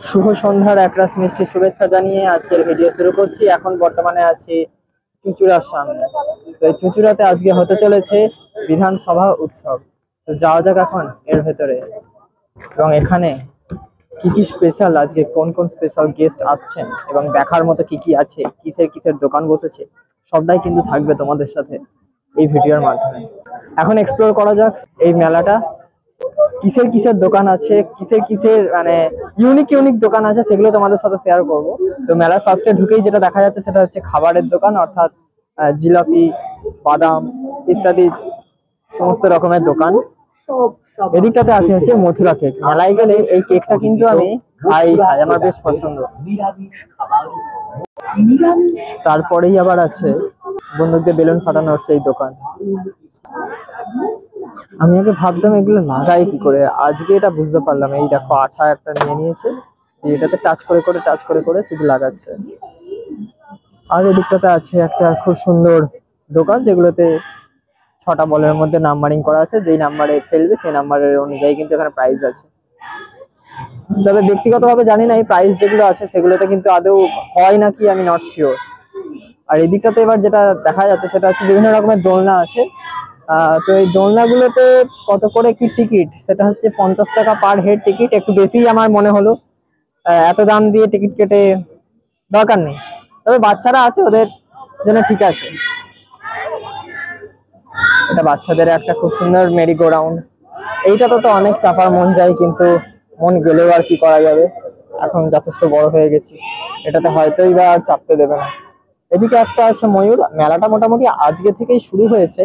শুভ সন্ধ্যার একরাশ মিষ্টি শুভেচ্ছা জানিয়ে আজকের ভিডিও শুরু করছি। এখন বর্তমানে আছি চুঁচুড়ার সামনে। তো এই চুঁচুড়াতে আজকে হতে চলেছে বিধানসভা উৎসব। তো যাওয়া যাক এখন এর ভেতরে, এবং এখানে কি কি স্পেশাল, আজকে কোন কোন স্পেশাল গেস্ট আসছেন এবং দেখার মতো কি কি আছে, কিসের কিসের দোকান বসেছে, সবটাই কিন্তু থাকবে তোমাদের সাথে এই ভিডিওর মাধ্যমে। এখন এক্সপ্লোর করা যাক এই মেলাটা, কিসের কিসের দোকান আছে, কিসের কিসের মানে ইউনিক ইউনিক দোকান আছে, সেগুলো তোমাদের সাথে শেয়ার করব। তো মেলার ফার্স্টে ঢুকেই যেটা দেখা যাচ্ছে সেটা হচ্ছে খাবারের দোকান, অর্থাৎ জিলাপি, বাদাম ইত্যাদি সমস্ত রকমের দোকান। এদিকটাতে আছে হচ্ছে মথুরা কেক। মেলায় গেলে এই কেকটা কিন্তু আমি খাই, আমার বেশ পছন্দ। তারপরেই আবার আছে বন্দুকদের বেলুন ফাটানোর সেই দোকান। আমি আগে ভাবতাম এগুলো লাগাই কি করে, আজকে এটা বুঝতে পারলাম। এই দেখো আঠা একটা নিয়ে নিয়েছে, এটাতে টাচ করে করে টাচ করে করে শুধু লাগাচ্ছে। আর এদিকটাতে আছে একটা খুব সুন্দর দোকান, যেগুলোতে 6টা বলের মধ্যে নাম্বারিং করা আছে, যেই নাম্বারে ফেলবে সেই নাম্বারের অনুযায়ী কিন্তু এখানে প্রাইস আছে। তবে ব্যক্তিগতভাবে জানি না এই প্রাইস যেগুলো আছে সেগুলোতে কিন্তু আদৌ হয় নাকি, আমি নট শিওর। আর এদিকটাতে এবার যেটা দেখা যাচ্ছে সেটা হচ্ছে বিভিন্ন রকমের দোলনা আছে। তো এই দোলনাগুলোতে কত করে কি টিকিট, সেটা হচ্ছে 50 টাকা পার হেড টিকিট। একটু বেশি আমার মনে হলো, এত দাম দিয়ে টিকিট কেটে দরকার নেই। তবে বাচ্চারা আছে, ওদের জন্য ঠিক আছে। এটা বাচ্চাদের একটা খুব সুন্দর মেরি গো রাউন্ড। এইটাতে তো অনেক চাপার মন যায়, কিন্তু মন গেলেও আর কি করা যাবে, এখন যথেষ্ট বড় হয়ে গেছি, এটাতে হয়তো এবার আর চাপতে দেবে না। এদিকে একটা আছে ময়ূর। মেলাটা মোটামুটি আজকে থেকেই শুরু হয়েছে,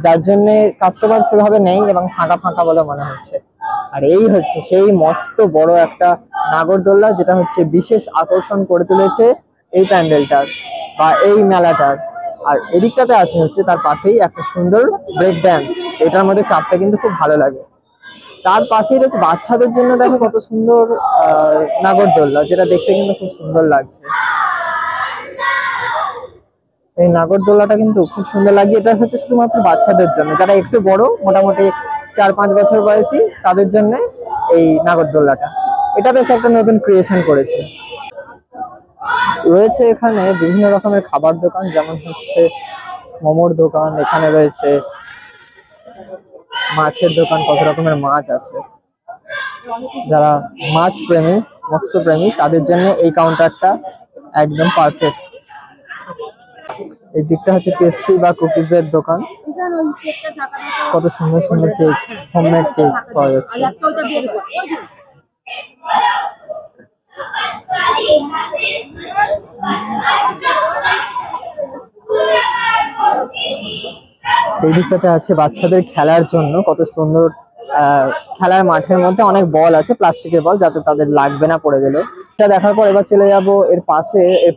যার জন্য কাস্টমার সেভাবে নেই এবং ফাঁকা ফাঁকা বলে মনে হচ্ছে। আর এই হচ্ছে সেই মস্ত বড় একটা নাগরদোল্লা, যেটা হচ্ছে বিশেষ আকর্ষণ করে তুলেছে এই প্যান্ডেলটার বা এই মেলাটার। আর এদিকটাতে আছে হচ্ছে তার পাশেই একটা সুন্দর ব্রেক ড্যান্স, এটার মধ্যে চাপতে কিন্তু খুব ভালো লাগে। তার পাশেই রয়েছে বাচ্চাদের জন্য, দেখো কত সুন্দর নাগরদোল্লা, যেটা দেখতে কিন্তু খুব সুন্দর লাগছে। এই নাগরদোলাটা কিন্তু খুব সুন্দর লাগছে। এটা হচ্ছে শুধুমাত্র বাচ্চাদের জন্য, যারা একটু বড়, মোটামুটি 4-5 বছর বয়সী, তাদের জন্য এই নাগরদোলাটা। এটা বেশ একটা নতুন ক্রিয়েশন করেছে। রয়েছে এখানে বিভিন্ন রকমের খাবার দোকান, যেমন হচ্ছে মোমোর দোকান, এখানে রয়েছে মাছের দোকান, কত রকমের মাছ আছে। যারা মাছ প্রেমী, মৎস্য প্রেমী, তাদের জন্য এই কাউন্টারটা একদম পারফেক্ট। এই দিকটা হচ্ছে পেস্ট্রি বা কুকিজের দোকান, কত সুন্দর সুন্দর কেক, হোমমেড কেক পাওয়া যাচ্ছে। এই দিকটাতে আছে বাচ্চাদের খেলার জন্য কত সুন্দর খেলার মাঠের মধ্যে অনেক বল আছে, প্লাস্টিকের বল, যাতে তাদের লাগবে না পড়ে গেল। এটা দেখার পর এবার চলে যাব এর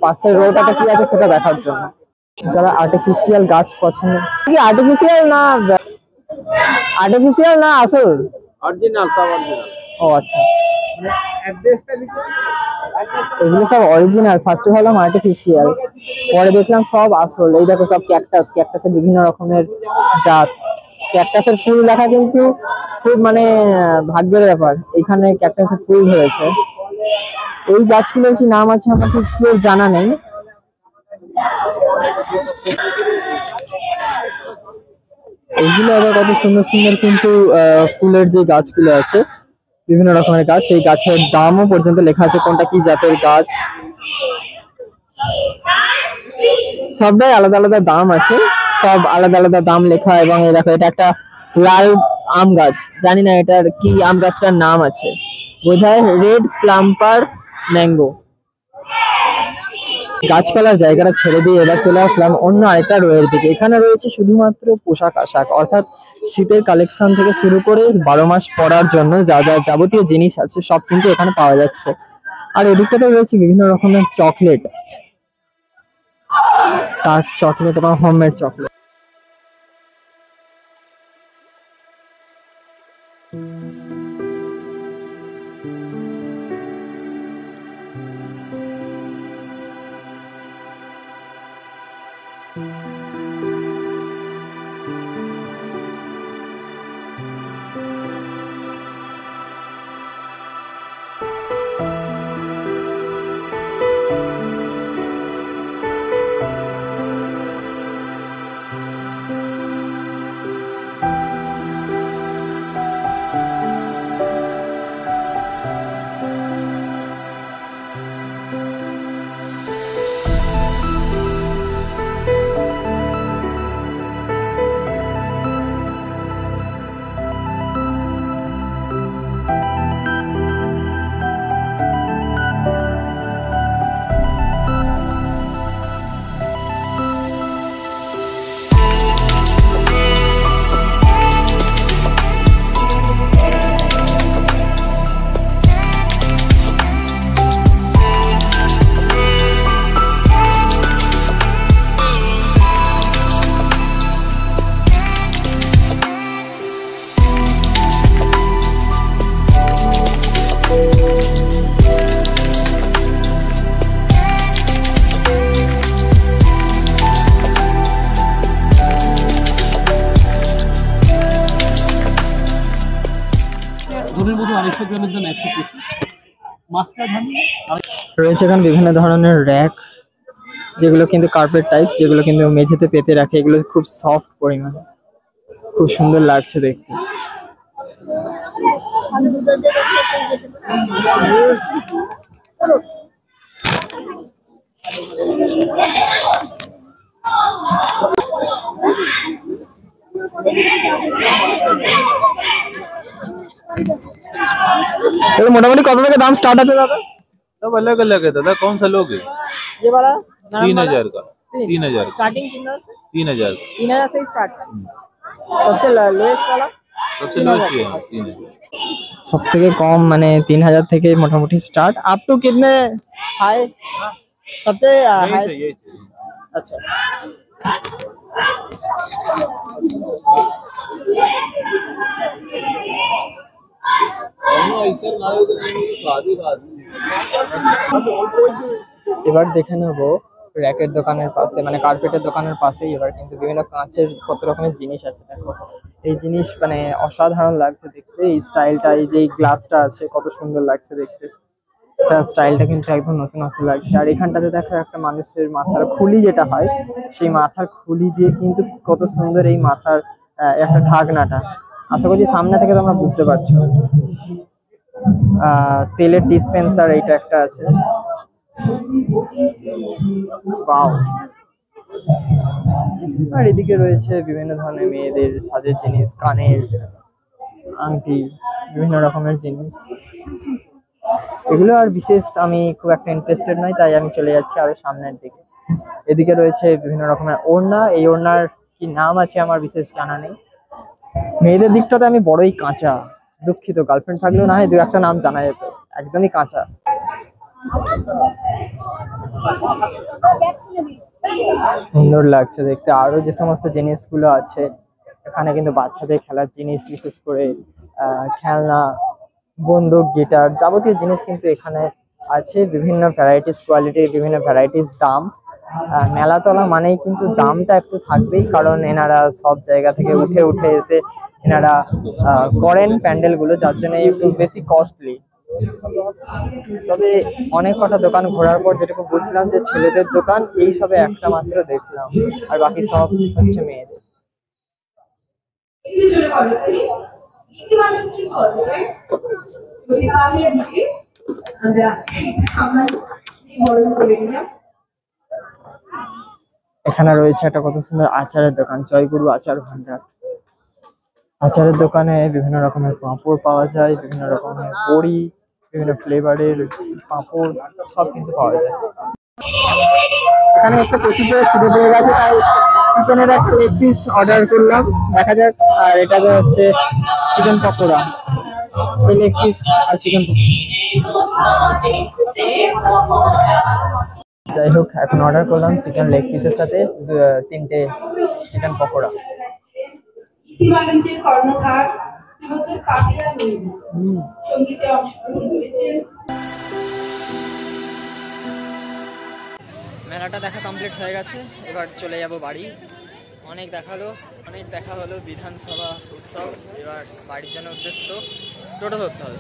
পাশের রোটাতে কি আছে সেটা দেখার জন্য। যারা আর্টিফিশিয়াল গাছ পছন্দ, কি আর্টিফিশিয়াল না আসল? অরিজিনাল, সব অরিজিনাল। ও আচ্ছা, এগুলো সব অরিজিনাল। ফার্স্টে ভাবলাম আর্টিফিশিয়াল, পরে দেখলাম সব আসল। এই দেখো সব ক্যাকটাস, ক্যাকটাসের বিভিন্ন রকমের জাত। ক্যাকটাসের ফুল দেখা কিন্তু খুব মানে ভাগ্যের ব্যাপার, এখানে ক্যাকটাসের ফুল ধরেছে। এই গাছগুলোর কি নাম আছে আমার ঠিক শিওর জানা নেই। এইগুলো আবার কত সুন্দর সুন্দর, কিন্তু ফুলের যে গাছগুলো আছে, বিভিন্ন রকমের গাছ, সেই গাছের দামও পর্যন্ত লেখা আছে, কোনটা কি জাতের গাছ। সবটাই আলাদা আলাদা দাম আছে, সব আলাদা আলাদা দাম লেখা। এবং এই দেখো, এটা একটা লাল আম গাছ, জানি না এটার কি আম গাছটার নাম আছে, বোধহয় রেড প্লাম্পার ম্যাঙ্গো। গাছপালার জায়গাটা ছেড়ে দিয়ে এবার চলে আসলাম অন্য আরেকটা রোয়ের দিকে। এখানে রয়েছে শুধুমাত্র পোশাক আশাক, অর্থাৎ শীতের কালেকশন থেকে শুরু করে 12 মাস পরার জন্য যা যা যাবতীয় জিনিস আছে সব কিন্তু এখানে পাওয়া যাচ্ছে। আর এদিকটাতে রয়েছে বিভিন্ন রকমের চকলেট, ডার্ক চকলেট এবং হোমমেড চকলেট। গ্রামের দাম 125। মাস্টার ধান রয়েছে এখানে বিভিন্ন ধরনের র্যাক, যেগুলো কিন্তু কার্পেট টাইপস, যেগুলো কিন্তু মেঝেতে পেতে রাখে। এগুলো খুব সফট পরিমাণে, খুব সুন্দর লাগছে দেখতে। এগুলো মোটামুটি কত থেকে দাম স্টার্ট আছে দাদা? सब अलग अलग है दादा, कौन सा लोगे? ये वाला 3000 का, 3000 का, स्टार्टिंग कितना से? 3000 का। 3000 से स्टार्ट है। सबसे लोएस्ट वाला सबसे लोएस्ट ये है 3000। সব থেকে কম মানে 3000 থেকে মোটামুটি start up to Kitne high সবচেয়ে यही हाई? से, यही से। আচ্ছা, दोनों ऐसे ना हो कि नहीं, आधी आधी। এবার দেখে নেবো র্যাকের দোকানের পাশে, মানে কার্পেটের দোকানের পাশেই এবার কিন্তু বিভিন্ন কাঁচের কত রকমের জিনিস আছে। দেখো এই জিনিস মানে অসাধারণ লাগছে দেখতে। এই স্টাইলটা, এই যে গ্লাসটা আছে, কত সুন্দর লাগছে দেখতে। এটা স্টাইলটা কিন্তু একদম নতুনত্ব লাগছে। আর এখানটাতে দেখো একটা মানুষের মাথার খুলি যেটা হয়, সেই মাথার খুলি দিয়ে কিন্তু কত সুন্দর এই মাথার একটা ঢাকনাটা। আশা করছি সামনে থেকে তোমরা বুঝতে পারছো। তেলের ডিসপেন্সার এইটা একটা আছে। ওয়াও। আর এদিকে রয়েছে বিভিন্ন ধরনের মেয়েদের সাজের জিনিস, কানের আংটি, বিভিন্ন রকমের জিনিস। এগুলো আর বিশেষ আমি খুব একটা ইন্টারেস্টেড নই, তাই আমি চলে যাচ্ছি আরো সামনের দিকে। এদিকে রয়েছে বিভিন্ন রকমের ওড়না। এই ওড়নার কি নাম আছে আমার বিশেষ জানা নেই। মেয়েদের দিকটাতে আমি বড়ই কাঁচা, দুঃখিত। গার্লফ্রেন্ড থাকলেও না হয় দু একটা নাম জানা যেত, একদমই কাঁচা। সুন্দর লাগছে দেখতে। আরো যে সমস্ত জিনিসগুলো আছে এখানে কিন্তু বাচ্চাদের খেলার জিনিস, বিশেষ করে খেলনা, বন্দুক, গিটার, যাবতীয় জিনিস কিন্তু এখানে আছে। বিভিন্ন ভ্যারাইটিস কোয়ালিটির, বিভিন্ন ভ্যারাইটিস দাম। মেলাতলা মানেই কিন্তু দামটা একটু থাকবেই, কারণ এনারা সব জায়গা থেকে উঠে উঠে এসে এনারা করেন প্যান্ডেল গুলো, যার জন্য একটু বেশি কস্টলি। তবে অনেক কটা দোকান ঘোরার পর যেটুকু বুঝলাম যে ছেলেদের দোকান এই সবে একটা মাত্র দেখলাম, আর বাকি সব হচ্ছে মেয়েদের। এখানে রয়েছে একটা কত সুন্দর আচারের দোকান, জয়গুরু আচার ভান্ডার। আচারের দোকানে বিভিন্ন রকমের পাঁপড় পাওয়া যায়, বিভিন্ন রকমের বড়ি, বিভিন্ন ফ্লেভারের পাঁপড়, সব কিন্তু পাওয়া যায়। এখানে এসে প্রচুর জোরে খিদে পেয়ে গেছে, তাই চিকেনের একটা লেগ পিস অর্ডার করলাম, দেখা যাক। আর এটা তো হচ্ছে চিকেন পকোড়া, এই লেগ পিস আর চিকেন যাই হোক, এখন অর্ডার করলাম চিকেন লেগ পিসের সাথে 3টে চিকেন পকোড়া। মেলাটা দেখা কমপ্লিট হয়ে গেছে, এবার চলে যাব বাড়ি। অনেক দেখা হলো বিধানসভা উৎসব। এবার বাড়ির জন্য উদ্দেশ্য টোটো ধরতে হবে।